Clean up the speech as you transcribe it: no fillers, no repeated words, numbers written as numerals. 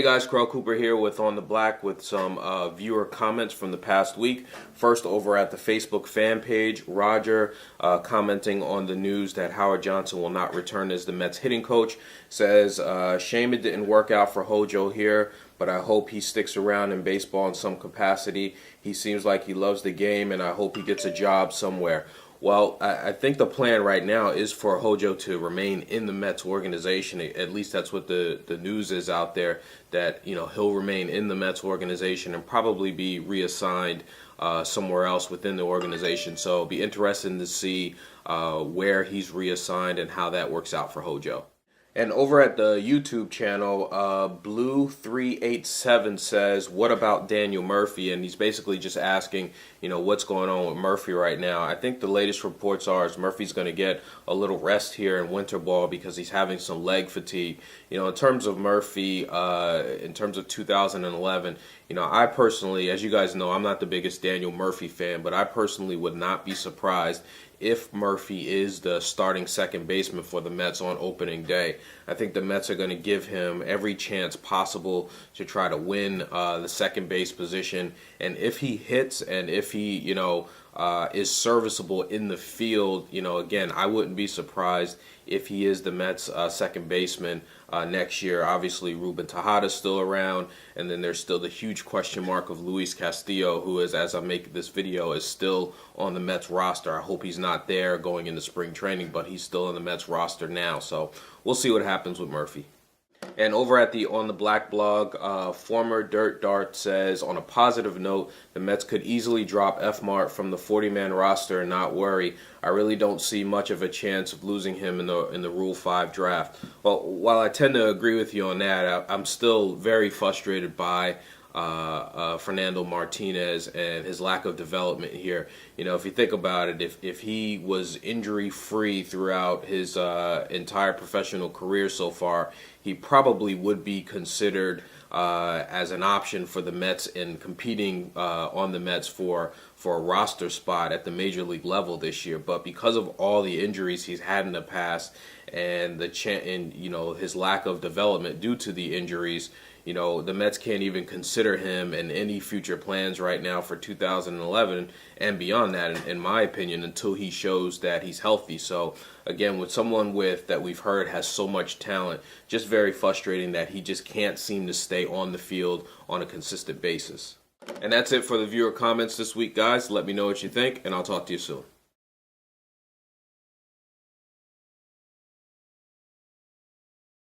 Hey guys, Carl Cooper here with On the Black with some viewer comments from the past week. First, over at the Facebook fan page, Roger commenting on the news that Howard Johnson will not return as the Mets hitting coach, says, shame it didn't work out for HoJo here, but I hope he sticks around in baseball in some capacity. He seems like he loves the game, and I hope he gets a job somewhere. Well, I think the plan right now is for HoJo to remain in the Mets organization. At least that's what the news is out there, that he'll remain in the Mets organization and probably be reassigned somewhere else within the organization. So it'll be interesting to see where he's reassigned and how that works out for HoJo. And over at the YouTube channel, Blue387 says, what about Daniel Murphy? And he's basically just asking, what's going on with Murphy right now. I think the latest reports are Murphy's going to get a little rest here in winter ball because he's having some leg fatigue. In terms of Murphy, in terms of 2011, I personally, as you guys know, I'm not the biggest Daniel Murphy fan, but I personally would not be surprised if Murphy is the starting second baseman for the Mets on opening day. I think the Mets are going to give him every chance possible to try to win the second base position. And if he hits and if he, is serviceable in the field, again, I wouldn't be surprised if he is the Mets second baseman next year. Obviously, Ruben Tejada's still around, and then there's still the huge question mark of Luis Castillo, who is, as I make this video, is still on the Mets roster. I hope he's not there going into spring training, but he's still on the Mets roster now. So we'll see what happens with Murphy. And over at the On the Black blog, former Dirt Dart says, on a positive note, the Mets could easily drop F-Mart from the 40-man roster and not worry. I really don't see much of a chance of losing him in the Rule 5 draft. Well, while I tend to agree with you on that, I'm still very frustrated by Fernando Martinez and his lack of development here. If you think about it, if he was injury-free throughout his entire professional career so far, he probably would be considered as an option for the Mets in competing on the Mets for a roster spot at the major league level this year. But because of all the injuries he's had in the past and his lack of development due to the injuries, the Mets can't even consider him in any future plans right now for 2011 and beyond that, in my opinion, until he shows that he's healthy. So again, with someone that we've heard has so much talent, just very frustrating that he just can't seem to stay on the field on a consistent basis. And that's it for the viewer comments this week, guys. Let me know what you think, and I'll talk to you soon.